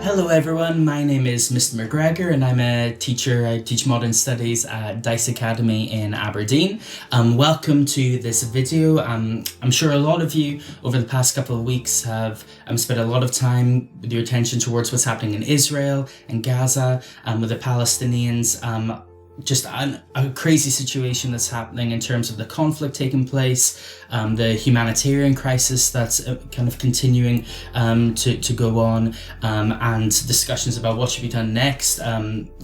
Hello everyone, my name is Mr. McGregor and I'm a teacher. I teach modern studies at Dice Academy in Aberdeen. Welcome to this video. I'm sure a lot of you over the past couple of weeks have spent a lot of time with your attention towards what's happening in Israel and Gaza with the Palestinians. Just a crazy situation that's happening in terms of the conflict taking place, the humanitarian crisis that's kind of continuing to go on, and discussions about what should be done next.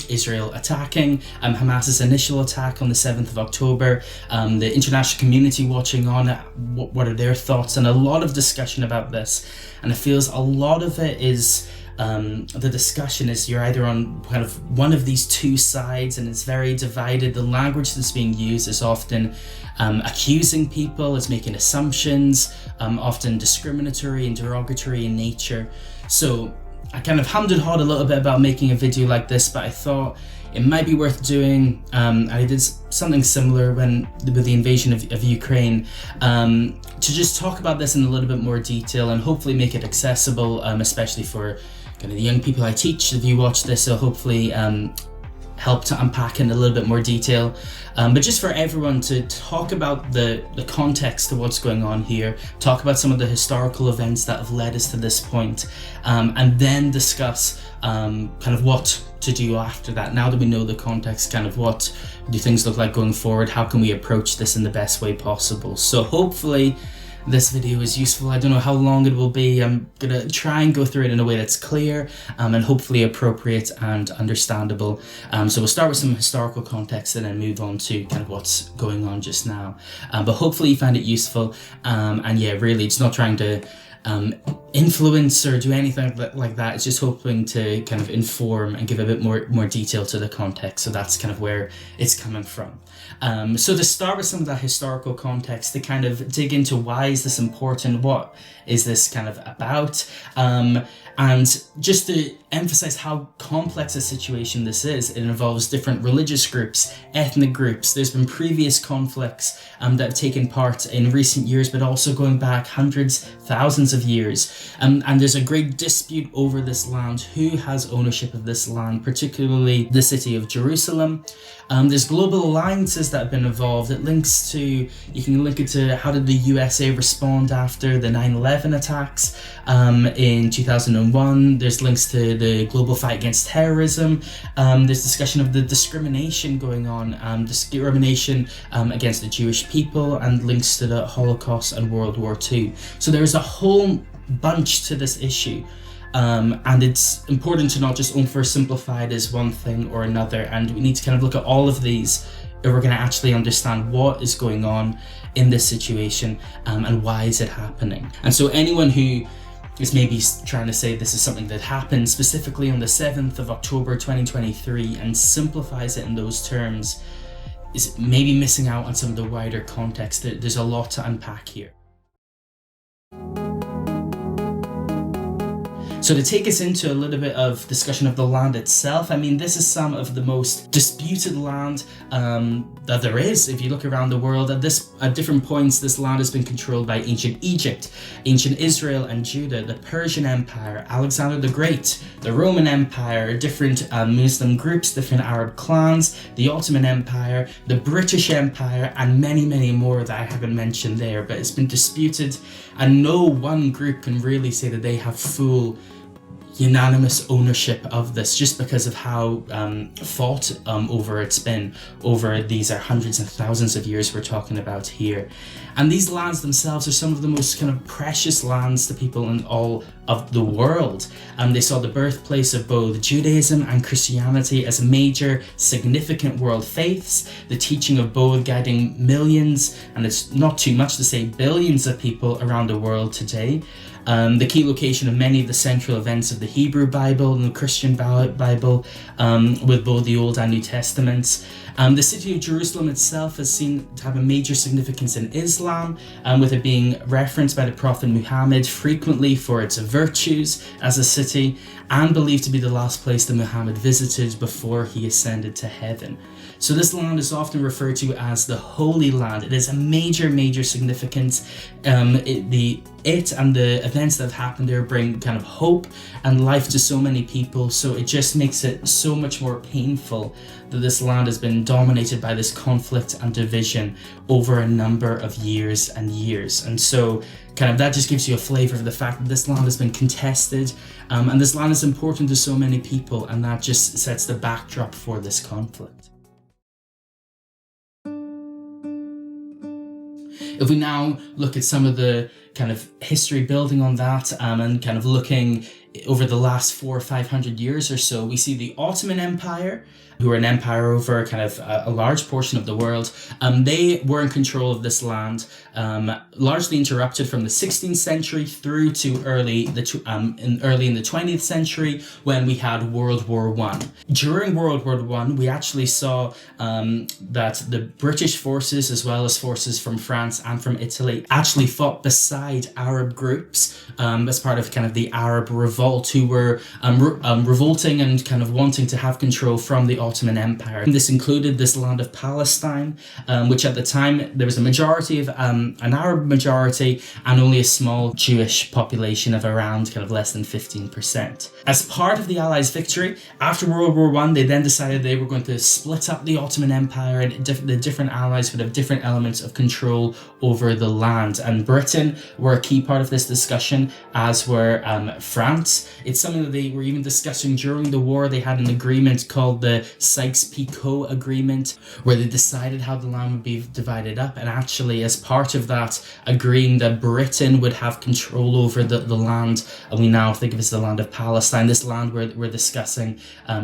Israel attacking, Hamas's initial attack on the 7th of October, the international community watching on, what are their thoughts, and a lot of discussion about this. And it feels a lot of it is the discussion is you're either on kind of one of these two sides and it's very divided. The language that's being used is often accusing people, it's making assumptions, often discriminatory and derogatory in nature. So I kind of hummed and hawed a little bit about making a video like this, but I thought it might be worth doing. I did something similar with the invasion of Ukraine, to just talk about this in a little bit more detail and hopefully make it accessible, especially for kind of the young people I teach. If you watch this, it'll hopefully help to unpack in a little bit more detail. But just for everyone to talk about the context of what's going on here, talk about some of the historical events that have led us to this point, and then discuss kind of what to do after that. Now that we know the context, kind of what do things look like going forward, how can we approach this in the best way possible. So hopefully this video is useful. I don't know how long it will be. I'm gonna try and go through it in a way that's clear and hopefully appropriate and understandable. So we'll start with some historical context and then move on to kind of what's going on just now. But hopefully you find it useful. And yeah, really, it's not trying to influence or do anything like that. It's just hoping to kind of inform and give a bit more detail to the context. So that's kind of where it's coming from. So to start with some of that historical context, to kind of dig into why is this important, what is this kind of about, and just to emphasize how complex a situation this is. It involves different religious groups, ethnic groups. There's been previous conflicts that have taken part in recent years, but also going back hundreds, thousands of years. And there's a great dispute over this land. Who has ownership of this land, particularly the city of Jerusalem? There's global alliances that have been involved. You can link it to how did the USA respond after the 9/11 attacks in 2001. There's links to the global fight against terrorism. There's discussion of the discrimination going on, discrimination against the Jewish people, and links to the Holocaust and World War II. So there's a whole bunch to this issue. And it's important to not just oversimplify it as one thing or another, and we need to kind of look at all of these if we're going to actually understand what is going on in this situation, and why is it happening. And so anyone who is maybe trying to say this is something that happened specifically on the 7th of October 2023 and simplifies it in those terms is maybe missing out on some of the wider context. There's a lot to unpack here. So to take us into a little bit of discussion of the land itself, I mean, this is some of the most disputed land that there is. If you look around the world, at different points, this land has been controlled by ancient Egypt, ancient Israel and Judah, the Persian Empire, Alexander the Great, the Roman Empire, different Muslim groups, different Arab clans, the Ottoman Empire, the British Empire, and many, many more that I haven't mentioned there. But it's been disputed, and no one group can really say that they have full unanimous ownership of this, just because of how fought over it's been over these are hundreds and thousands of years we're talking about here. And these lands themselves are some of the most kind of precious lands to people in all of the world. They saw the birthplace of both Judaism and Christianity as major significant world faiths, the teaching of both guiding millions, and it's not too much to say billions of people around the world today. The key location of many of the central events of the Hebrew Bible and the Christian Bible, with both the Old and New Testaments. The city of Jerusalem itself is seen to have a major significance in Islam, with it being referenced by the Prophet Muhammad frequently for its virtues as a city, and believed to be the last place that Muhammad visited before he ascended to heaven. So this land is often referred to as the Holy Land. It is a major significance. It and the events that have happened there bring kind of hope and life to so many people. So it just makes it so much more painful that this land has been dominated by this conflict and division over a number of years and years. And so kind of that just gives you a flavor of the fact that this land has been contested, and this land is important to so many people, and that just sets the backdrop for this conflict. If we now look at some of the kind of history building on that, and kind of looking over the last 400 or 500 years or so, we see the Ottoman Empire, who were an empire over kind of a large portion of the world. They were in control of this land, largely interrupted from the 16th century through to early in the 20th century, when we had World War I. During World War I, we actually saw that the British forces, as well as forces from France and from Italy, actually fought beside Arab groups as part of kind of the Arab revolt, who were revolting and kind of wanting to have control from the Ottoman Empire. This included this land of Palestine, which at the time there was a majority of an Arab majority and only a small Jewish population of around kind of less than 15%. As part of the Allies' victory after World War I, they then decided they were going to split up the Ottoman Empire, and the different allies would have different elements of control over the land. And Britain were a key part of this discussion, as were France. It's something that they were even discussing during the war. They had an agreement called the Sykes-Picot Agreement, where they decided how the land would be divided up, and actually as part of that, agreeing that Britain would have control over the land, and we now think of it as the land of Palestine, this land we're discussing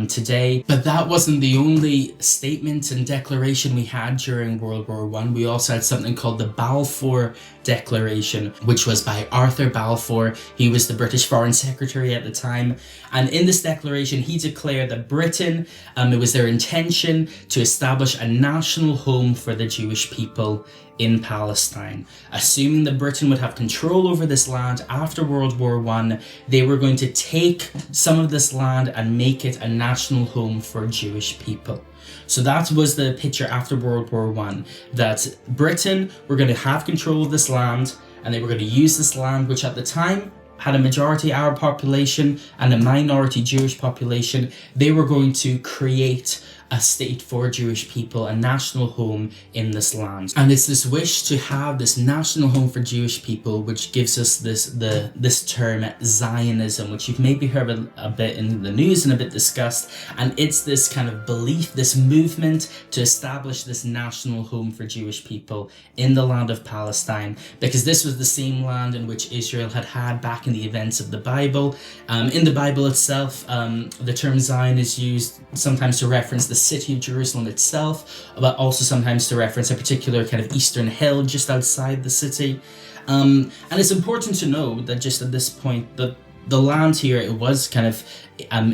today. But that wasn't the only statement and declaration we had during World War I. We also had something called the Balfour Declaration, which was by Arthur Balfour. He was the British Foreign Secretary at the time, and in this declaration he declared that Britain, it was their intention to establish a national home for the Jewish people in Palestine. Assuming that Britain would have control over this land after World War I, they were going to take some of this land and make it a national home for Jewish people. So that was the picture after World War I, that Britain were going to have control of this land, and they were going to use this land, which at the time had a majority Arab population and a minority Jewish population. They were going to create a state for Jewish people, a national home in this land. And it's this wish to have this national home for Jewish people which gives us this term Zionism, which you've maybe heard a bit in the news and a bit discussed. And it's this kind of belief, this movement to establish this national home for Jewish people in the land of Palestine, because this was the same land in which Israel had back in the events of the Bible. In the Bible itself, the term Zion is used sometimes to reference the city of Jerusalem itself, but also sometimes to reference a particular kind of eastern hill just outside the city. And it's important to know that just at this point, the land here, it was kind of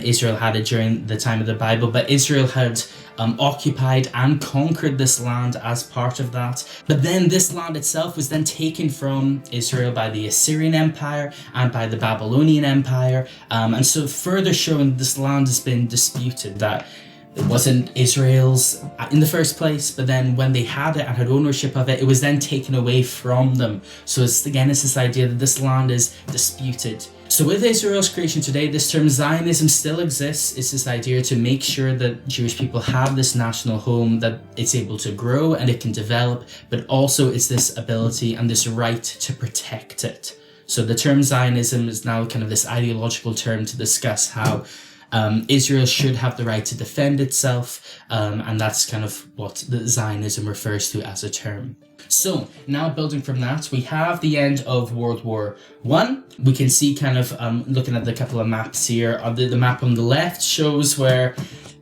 Israel had it during the time of the Bible, but Israel had occupied and conquered this land as part of that. But then this land itself was then taken from Israel by the Assyrian Empire and by the Babylonian Empire, and so further showing this land has been disputed, that it wasn't Israel's in the first place, but then when they had it and had ownership of it, it was then taken away from them. So it's this idea that this land is disputed. So with Israel's creation today, this term Zionism still exists. It's this idea to make sure that Jewish people have this national home, that it's able to grow and it can develop, but also it's this ability and this right to protect it. So the term Zionism is now kind of this ideological term to discuss how Israel should have the right to defend itself, and that's kind of what the Zionism refers to as a term. So now building from that, we have the end of World War I. We can see kind of looking at the couple of maps here. The map on the left shows where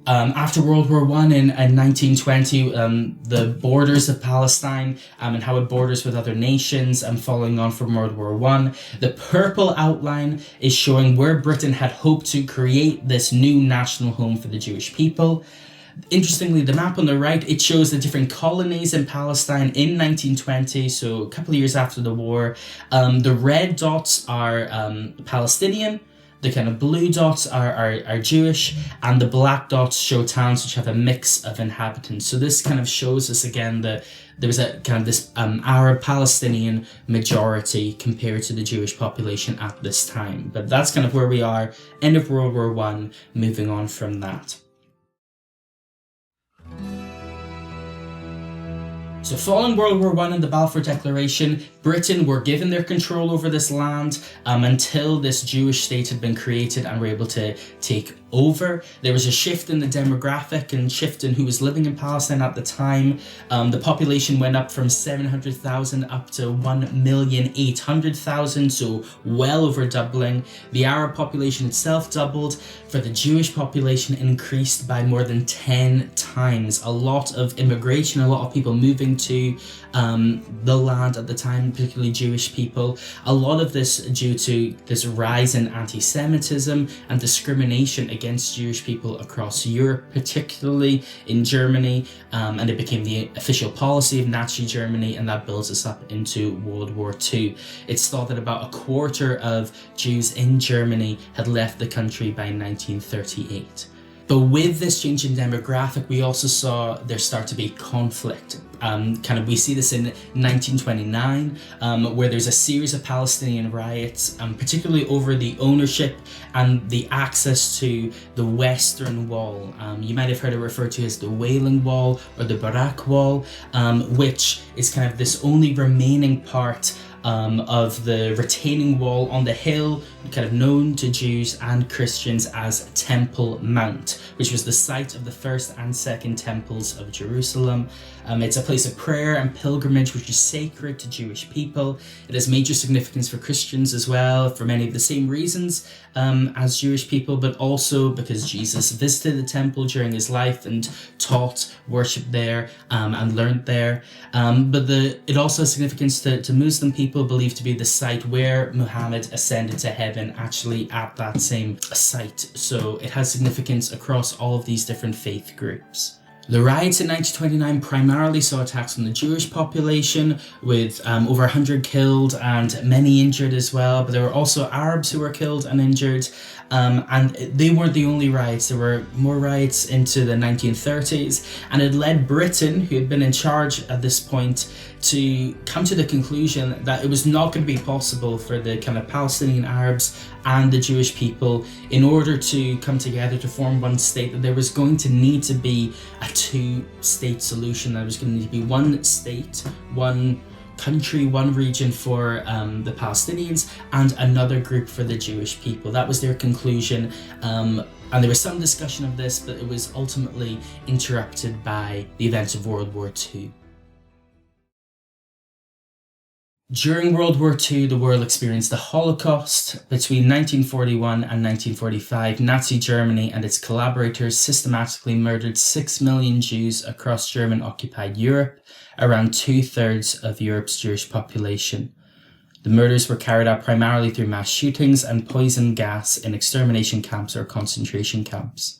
after World War I in 1920, the borders of Palestine and how it borders with other nations, following on from World War I. The purple outline is showing where Britain had hoped to create this new national home for the Jewish people. Interestingly, the map on the right, it shows the different colonies in Palestine in 1920, so a couple of years after the war. The red dots are Palestinian, the kind of blue dots are Jewish, and the black dots show towns which have a mix of inhabitants. So this kind of shows us again that there was a kind of this Arab Palestinian majority compared to the Jewish population at this time. But that's kind of where we are, end of World War I, moving on from that. So following World War I and the Balfour Declaration, Britain were given their control over this land until this Jewish state had been created and were able to take over. There was a shift in the demographic and shift in who was living in Palestine at the time. The population went up from 700,000 up to 1,800,000, so well over doubling. The Arab population itself doubled. For the Jewish population, increased by more than 10 times. A lot of immigration, a lot of people moving to the land at the time, particularly Jewish people. A lot of this due to this rise in anti-Semitism and discrimination against Jewish people across Europe, particularly in Germany, and it became the official policy of Nazi Germany, and that builds us up into World War II. It's thought that about a quarter of Jews in Germany had left the country by 1938. But with this change in demographic, we also saw there start to be conflict. We see this in 1929, where there's a series of Palestinian riots, particularly over the ownership and the access to the Western Wall. You might have heard it referred to as the Wailing Wall or the Barak Wall, which is kind of this only remaining part of the retaining wall on the hill, kind of known to Jews and Christians as Temple Mount, which was the site of the first and second temples of Jerusalem. It's a place of prayer and pilgrimage which is sacred to Jewish people. It has major significance for Christians as well, for many of the same reasons as Jewish people, but also because Jesus visited the temple during his life and taught, worshipped there, and learned there. But it also has significance to Muslim people, believed to be the site where Muhammad ascended to heaven, actually at that same site. So it has significance across all of these different faith groups. The riots in 1929 primarily saw attacks on the Jewish population, with over 100 killed and many injured as well, but there were also Arabs who were killed and injured, and they weren't the only riots. There were more riots into the 1930s, and it led Britain, who had been in charge at this point, to come to the conclusion that it was not going to be possible for the kind of Palestinian Arabs and the Jewish people, in order to come together to form one state, that there was going to need to be a two-state solution. There was going to need to be one state, one country, one region for the Palestinians, and another group for the Jewish people. That was their conclusion, and there was some discussion of this, but it was ultimately interrupted by the events of World War II. During World War II, the world experienced the Holocaust. Between 1941 and 1945, Nazi Germany and its collaborators systematically murdered 6 million Jews across German-occupied Europe, around 2/3 of Europe's Jewish population. The murders were carried out primarily through mass shootings and poison gas in extermination camps or concentration camps.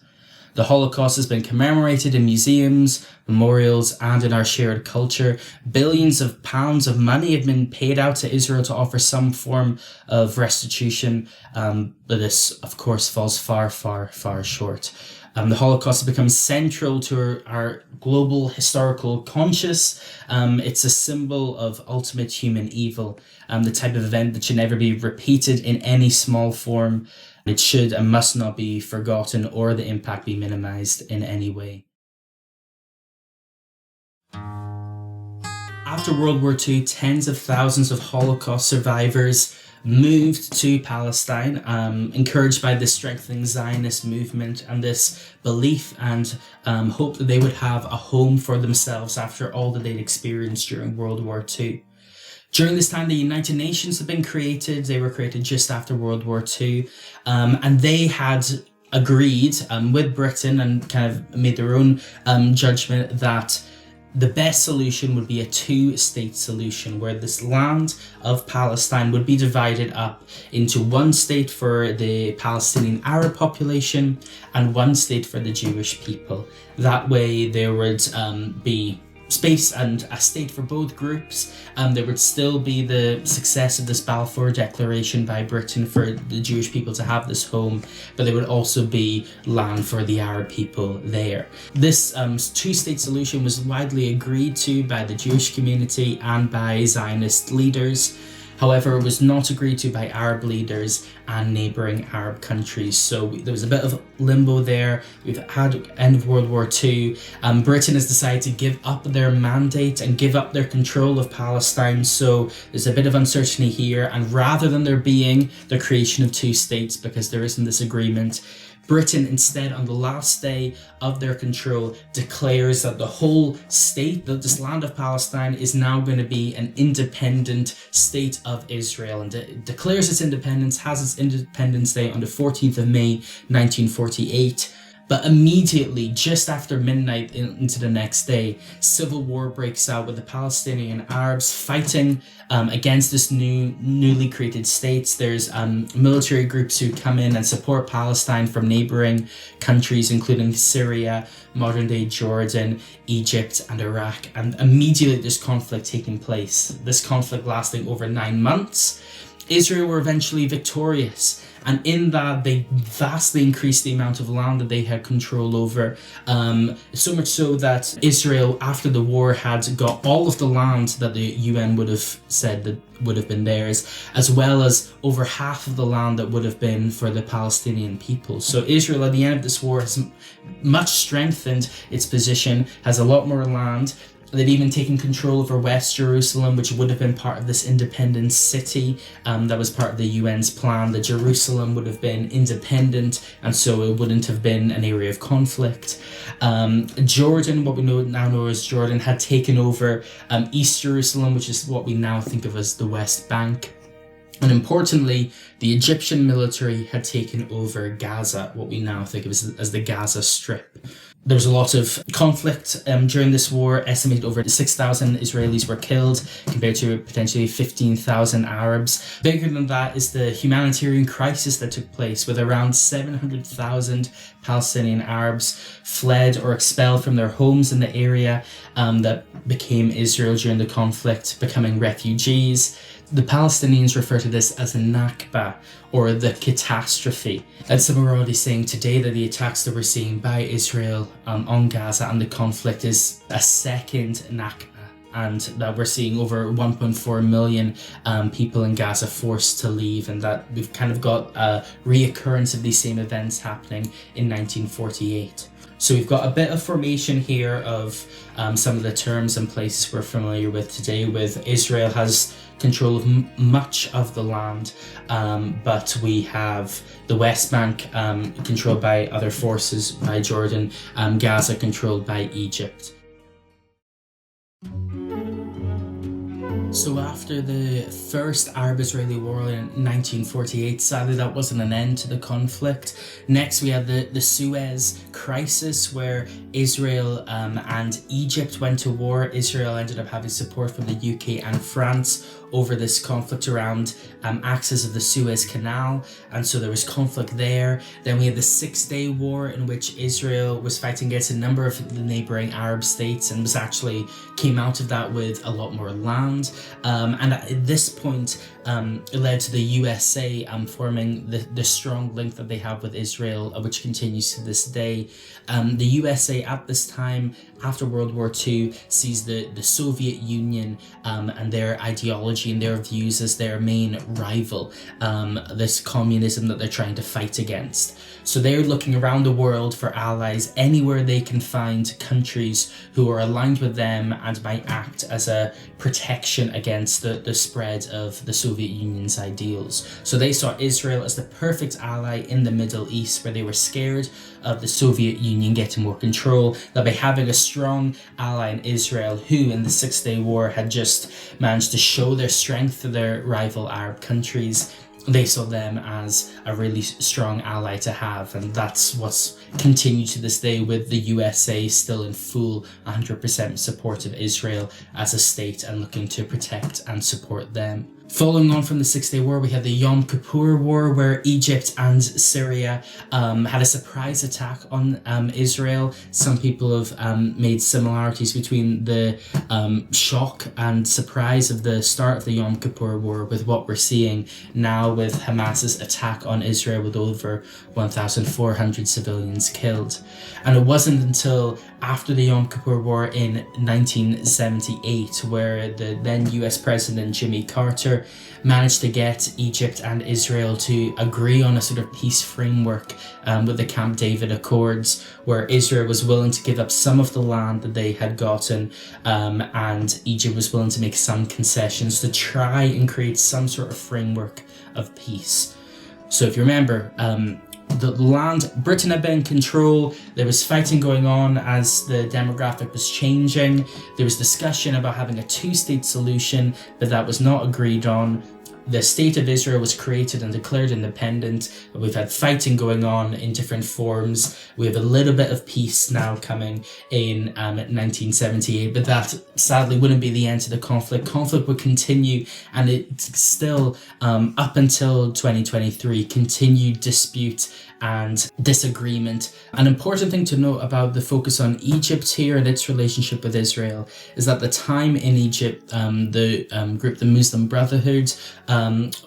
The Holocaust has been commemorated in museums, memorials, and in our shared culture. Billions of pounds of money have been paid out to Israel to offer some form of restitution, but this, of course, falls far, far, far short. The Holocaust has become central to our global historical conscious. It's a symbol of ultimate human evil, the type of event that should never be repeated in any small form. It should and must not be forgotten or the impact be minimized in any way. After World War II, tens of thousands of Holocaust survivors moved to Palestine, encouraged by this strengthening Zionist movement and this belief and hope that they would have a home for themselves after all that they'd experienced during World War II. During this time, the United Nations had been created. They were created just after World War II, and they had agreed with Britain and kind of made their own judgment that the best solution would be a two-state solution where this land of Palestine would be divided up into one state for the Palestinian Arab population and one state for the Jewish people. That way there would be space and a state for both groups. There would still be the success of this Balfour Declaration by Britain for the Jewish people to have this home, but there would also be land for the Arab people there. This two-state solution was widely agreed to by the Jewish community and by Zionist leaders. However, it was not agreed to by Arab leaders and neighbouring Arab countries. So there was a bit of limbo there. We've had end of World War II. Britain has decided to give up their mandate and give up their control of Palestine. So there's a bit of uncertainty here. And rather than there being the creation of two states, because there isn't this agreement, Britain instead, on the last day of their control, declares that the whole state, that this land of Palestine, is now going to be an independent state of Israel, and it declares its independence, has its Independence Day on the 14th of May 1948. But immediately, just after midnight into the next day, civil war breaks out with the Palestinian Arabs fighting against this newly created states. There's military groups who come in and support Palestine from neighboring countries, including Syria, modern-day Jordan, Egypt, and Iraq. And immediately there's conflict taking place. This conflict lasting over 9 months. Israel were eventually victorious, and in that they vastly increased the amount of land that they had control over, so much so that Israel after the war had got all of the land that the UN would have said that would have been theirs, as well as over half of the land that would have been for the Palestinian people. So Israel at the end of this war has much strengthened its position, has a lot more land. They'd even taken control over West Jerusalem, which would have been part of this independent city that was part of the UN's plan. That Jerusalem would have been independent, and so it wouldn't have been an area of conflict. Jordan, what we now know as Jordan, had taken over East Jerusalem, which is what we now think of as the West Bank. And importantly, the Egyptian military had taken over Gaza, what we now think of as the Gaza Strip. There was a lot of conflict during this war. Estimated over 6,000 Israelis were killed, compared to potentially 15,000 Arabs. Bigger than that is the humanitarian crisis that took place, with around 700,000 Palestinian Arabs fled or expelled from their homes in the area that became Israel during the conflict, becoming refugees. The Palestinians refer to this as a Nakba, or the catastrophe. And some are already saying today that the attacks that we're seeing by Israel on Gaza and the conflict is a second Nakba, and that we're seeing over 1.4 million people in Gaza forced to leave, and that we've kind of got a reoccurrence of these same events happening in 1948. So we've got a bit of formation here of some of the terms and places we're familiar with today, with Israel has control of much of the land, but we have the West Bank controlled by other forces, by Jordan, Gaza controlled by Egypt. So after the first Arab-Israeli war in 1948, sadly that wasn't an end to the conflict. Next we had the Suez Crisis, where Israel and Egypt went to war. Israel ended up having support from the UK and France over this conflict around access of the Suez Canal, and so there was conflict there. Then we had the 6-Day War, in which Israel was fighting against a number of the neighbouring Arab states and came out of that with a lot more land. And at this point, it led to the USA forming the strong link that they have with Israel, which continues to this day. The USA at this time, after World War II, sees the Soviet Union and their ideology and their views as their main rival, this communism that they're trying to fight against. So they're looking around the world for allies anywhere they can find countries who are aligned with them and might act as a protection against the spread of the Soviet Union's ideals. So they saw Israel as the perfect ally in the Middle East, where they were scared of the Soviet Union getting more control, that by having a strong ally in Israel, who in the 6-Day War had just managed to show their strength to their rival Arab countries, they saw them as a really strong ally to have, and that's what's continued to this day, with the USA still in full 100% support of Israel as a state and looking to protect and support them. Following on from the Six-Day War, we had the Yom Kippur War, where Egypt and Syria had a surprise attack on Israel. Some people have made similarities between the shock and surprise of the start of the Yom Kippur War with what we're seeing now with Hamas's attack on Israel, with over 1,400 civilians killed. And it wasn't until after the Yom Kippur War in 1978 where the then US President Jimmy Carter managed to get Egypt and Israel to agree on a sort of peace framework with the Camp David Accords, where Israel was willing to give up some of the land that they had gotten, and Egypt was willing to make some concessions to try and create some sort of framework of peace. So if you remember, the land Britain had been in control. There was fighting going on as the demographic was changing. There was discussion about having a two-state solution, but that was not agreed on. The state of Israel was created and declared independent. We've had fighting going on in different forms. We have a little bit of peace now coming in 1978, but that sadly wouldn't be the end to the conflict. Conflict would continue, and it's still, up until 2023, continued dispute and disagreement. An important thing to note about the focus on Egypt here and its relationship with Israel is that the time in Egypt, the group, the Muslim Brotherhood,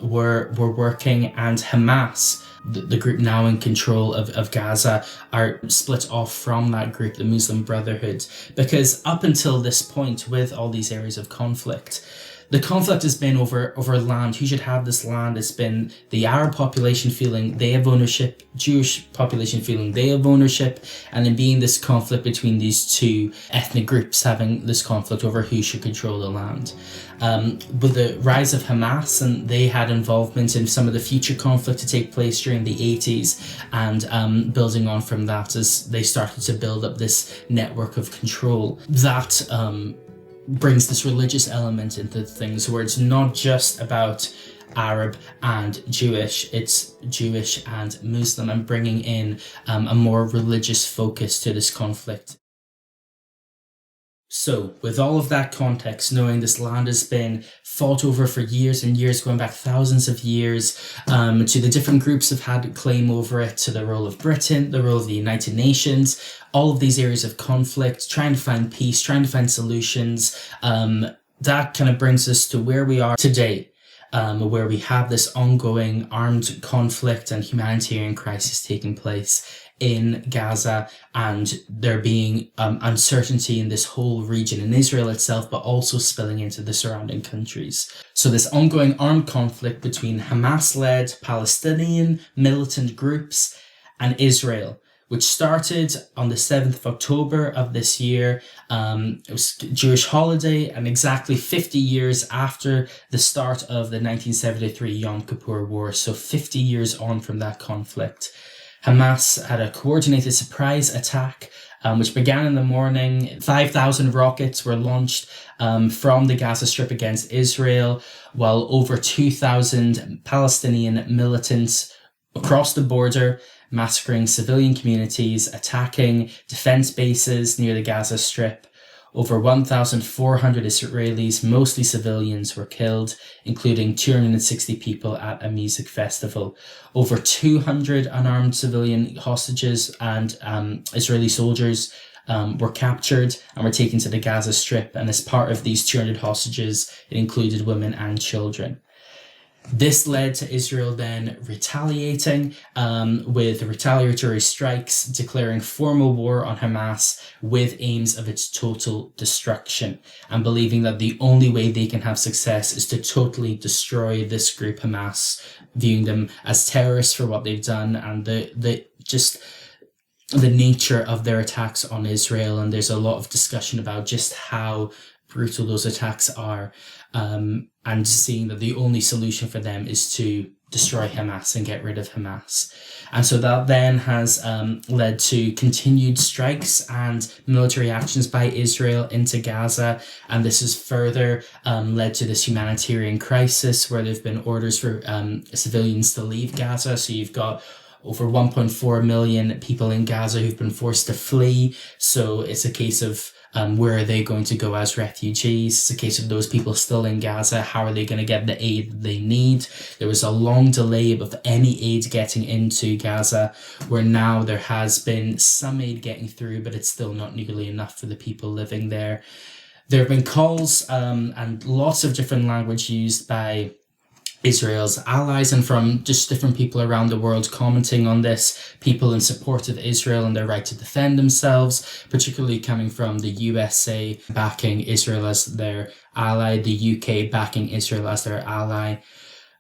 were working, and Hamas, the group now in control of Gaza, are split off from that group, the Muslim Brotherhood, because up until this point, with all these areas of conflict, the conflict has been over land. Who should have this land? It's been the Arab population feeling they have ownership, Jewish population feeling they have ownership, and then being this conflict between these two ethnic groups having this conflict over who should control the land. With the rise of Hamas, and they had involvement in some of the future conflict to take place during the 80s, and building on from that as they started to build up this network of control. That brings this religious element into things, where it's not just about Arab and Jewish, it's Jewish and Muslim, and bringing in a more religious focus to this conflict. So, with all of that context, knowing this land has been fought over for years and years, going back thousands of years, to the different groups have had claim over it, to the role of Britain, the role of the United Nations, all of these areas of conflict, trying to find peace, trying to find solutions, that kind of brings us to where we are today, where we have this ongoing armed conflict and humanitarian crisis taking place in Gaza, and there being uncertainty in this whole region, in Israel itself, but also spilling into the surrounding countries. So this ongoing armed conflict between Hamas-led Palestinian militant groups and Israel, which started on the 7th of October of this year. It was a Jewish holiday, and exactly 50 years after the start of the 1973 Yom Kippur War, so 50 years on from that conflict. Hamas had a coordinated surprise attack, which began in the morning. 5,000 rockets were launched from the Gaza Strip against Israel, while over 2,000 Palestinian militants across the border, massacring civilian communities, attacking defense bases near the Gaza Strip. Over 1,400 Israelis, mostly civilians, were killed, including 260 people at a music festival. Over 200 unarmed civilian hostages and Israeli soldiers were captured and were taken to the Gaza Strip. And as part of these 200 hostages, it included women and children. This led to Israel then retaliating with retaliatory strikes, declaring formal war on Hamas with aims of its total destruction, and believing that the only way they can have success is to totally destroy this group Hamas, viewing them as terrorists for what they've done and the nature of their attacks on Israel. And there's a lot of discussion about just how brutal those attacks are, and seeing that the only solution for them is to destroy Hamas and get rid of Hamas. And so that then has led to continued strikes and military actions by Israel into Gaza. And this has further led to this humanitarian crisis where there have been orders for civilians to leave Gaza. So you've got over 1.4 million people in Gaza who've been forced to flee. So it's a case of where are they going to go as refugees? It's a case of those people still in Gaza. How are they going to get the aid that they need? There was a long delay of any aid getting into Gaza, where now there has been some aid getting through, but it's still not nearly enough for the people living there. There have been calls and lots of different language used by Israel's allies and from just different people around the world commenting on this, people in support of Israel and their right to defend themselves, particularly coming from the USA backing Israel as their ally, the UK backing Israel as their ally.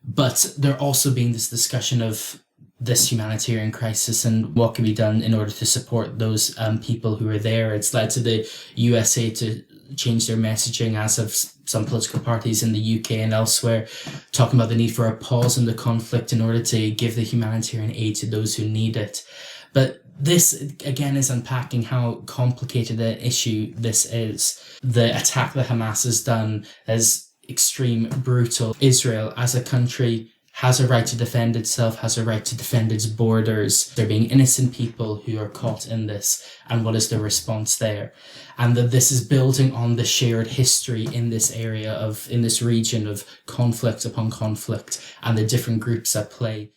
But there also being this discussion of this humanitarian crisis and what can be done in order to support those people who are there. It's led to the USA to change their messaging, as of some political parties in the UK and elsewhere, talking about the need for a pause in the conflict in order to give the humanitarian aid to those who need it. But this, again, is unpacking how complicated an issue this is. The attack that Hamas has done is extreme, brutal. Israel, as a country, has a right to defend itself, has a right to defend its borders. There being innocent people who are caught in this, and what is the response there? And that this is building on the shared history in this area in this region of conflict upon conflict and the different groups at play.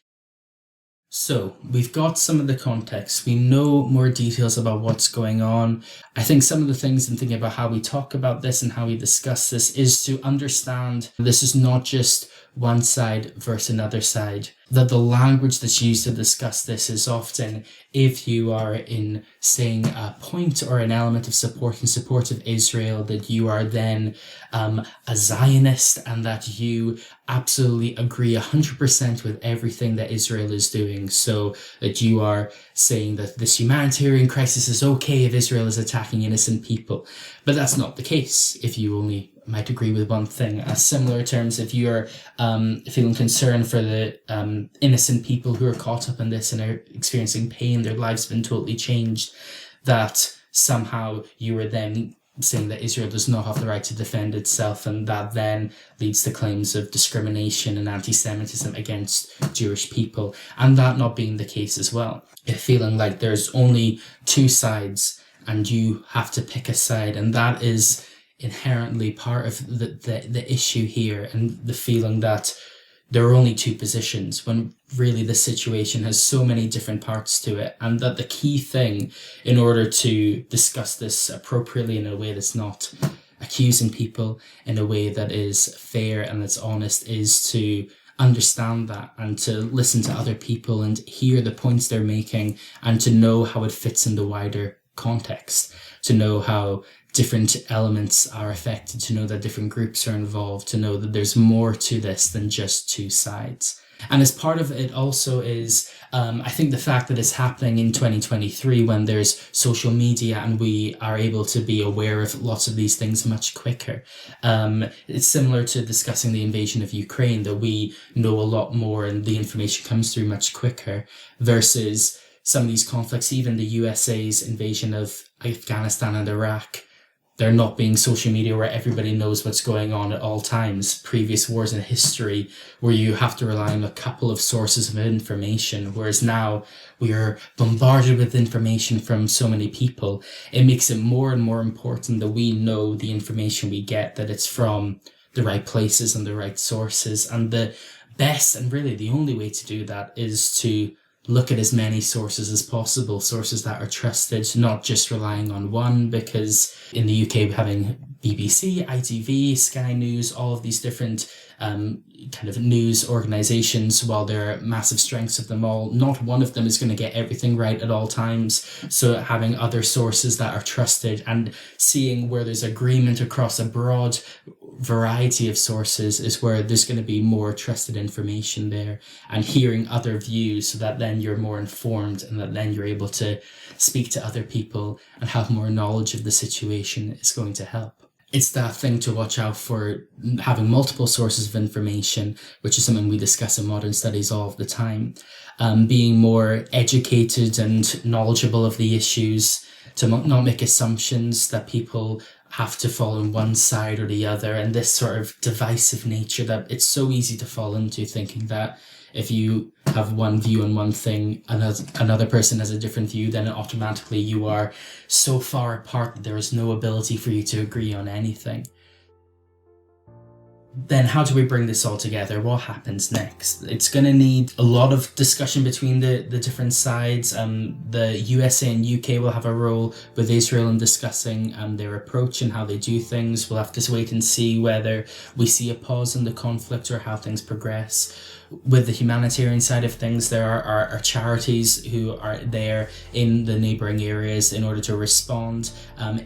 So we've got some of the context. We know more details about what's going on. I think some of the things in thinking about how we talk about this and how we discuss this is to understand this is not just one side versus another side. That the language that's used to discuss this is often, if you are in saying a point or an element of support in support of Israel, that you are then a Zionist and that you absolutely agree 100% with everything that Israel is doing. So that you are saying that this humanitarian crisis is okay if Israel is attacking innocent people. But that's not the case if you only might agree with one thing. Similar terms, if you're feeling concerned for the innocent people who are caught up in this and are experiencing pain, their lives have been totally changed, that somehow you are then saying that Israel does not have the right to defend itself, and that then leads to claims of discrimination and anti-Semitism against Jewish people, and that not being the case as well. If feeling like there's only two sides and you have to pick a side, and that is inherently part of the issue here, and the feeling that there are only two positions when really the situation has so many different parts to it, and that the key thing in order to discuss this appropriately in a way that's not accusing people, in a way that is fair and that's honest, is to understand that and to listen to other people and hear the points they're making and to know how it fits in the wider context, to know how different elements are affected, to know that different groups are involved, to know that there's more to this than just two sides. And as part of it also is, I think the fact that it's happening in 2023 when there's social media and we are able to be aware of lots of these things much quicker. It's similar to discussing the invasion of Ukraine, that we know a lot more and the information comes through much quicker, versus some of these conflicts, even the USA's invasion of Afghanistan and Iraq. There not being social media where everybody knows what's going on at all times. Previous wars in history where you have to rely on a couple of sources of information, whereas now we are bombarded with information from so many people. It makes it more and more important that we know the information we get, that it's from the right places and the right sources. And the best and really the only way to do that is to look at as many sources as possible, sources that are trusted, not just relying on one, because in the UK having BBC, ITV, Sky News, all of these different kind of news organisations, while there are massive strengths of them all, not one of them is going to get everything right at all times. So having other sources that are trusted and seeing where there's agreement across a broad variety of sources is where there's going to be more trusted information there, and hearing other views so that then you're more informed and that then you're able to speak to other people and have more knowledge of the situation is going to help. It's that thing to watch out for, having multiple sources of information, which is something we discuss in modern studies all of the time. Being more educated and knowledgeable of the issues, to not make assumptions that people have to fall on one side or the other, and this sort of divisive nature that it's so easy to fall into, thinking that if you have one view on one thing, another person has a different view, then automatically you are so far apart that there is no ability for you to agree on anything. Then how do we bring this all together? What happens next? It's going to need a lot of discussion between the different sides. The USA and UK will have a role with Israel in discussing their approach and how they do things. We'll have to wait and see whether we see a pause in the conflict or how things progress. With the humanitarian side of things, there are charities who are there in the neighbouring areas in order to respond.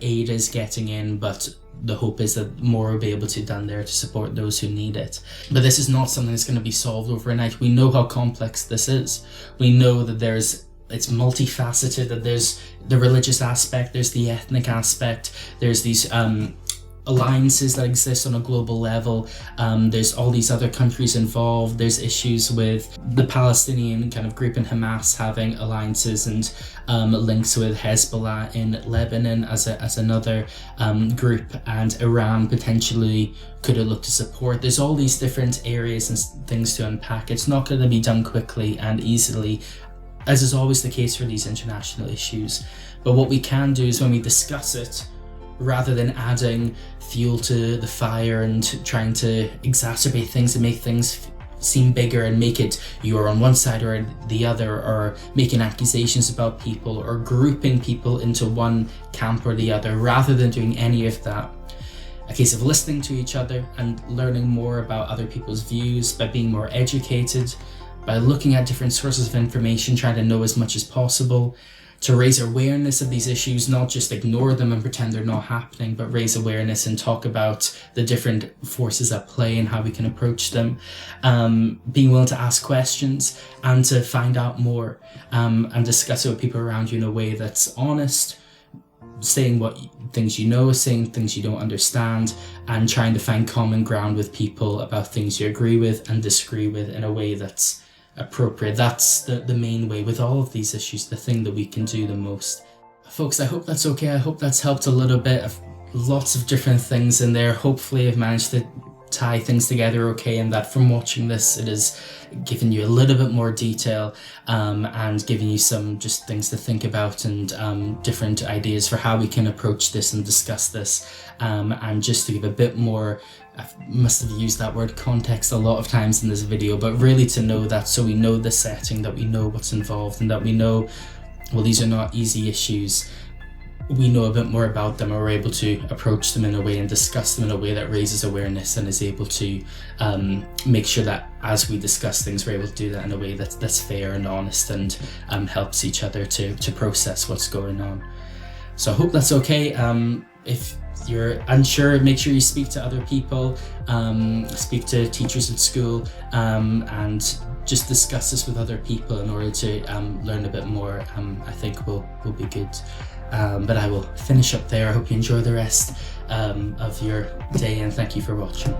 Aid is getting in, but the hope is that more will be able to be done there to support those who need it. But this is not something that's going to be solved overnight. We know how complex this is. We know that it's multifaceted, that there's the religious aspect, there's the ethnic aspect, there's these alliances that exist on a global level. There's all these other countries involved. There's issues with the Palestinian kind of group and Hamas having alliances and links with Hezbollah in Lebanon as another group, and Iran potentially could look to support. There's all these different areas and things to unpack. It's not going to be done quickly and easily, as is always the case for these international issues. But what we can do is, when we discuss it, rather than adding fuel to the fire and trying to exacerbate things and make things seem bigger and make it you're on one side or the other, or making accusations about people or grouping people into one camp or the other, rather than doing any of that, a case of listening to each other and learning more about other people's views, by being more educated, by looking at different sources of information, trying to know as much as possible, to raise awareness of these issues, not just ignore them and pretend they're not happening, but raise awareness and talk about the different forces at play and how we can approach them. Being willing to ask questions and to find out more, and discuss it with people around you in a way that's honest, saying things you know, saying things you don't understand, and trying to find common ground with people about things you agree with and disagree with in a way that's appropriate. That's the main way with all of these issues, the thing that we can do the most. Folks, I hope that's okay. I hope that's helped a little bit. Of lots of different things in there. Hopefully I've managed to tie things together okay, and that from watching this it has given you a little bit more detail, and giving you some just things to think about, and different ideas for how we can approach this and discuss this, and just to give a bit more, I must have used that word context a lot of times in this video, but really to know that, so we know the setting, that we know what's involved, and that we know, well, these are not easy issues. We know a bit more about them, and we're able to approach them in a way and discuss them in a way that raises awareness and is able to make sure that as we discuss things, we're able to do that in a way that's fair and honest, and helps each other to process what's going on. So I hope that's okay. If you're unsure, make sure you speak to other people, speak to teachers at school, and just discuss this with other people in order to learn a bit more. I think will be good. But I will finish up there. I hope you enjoy the rest of your day, and thank you for watching.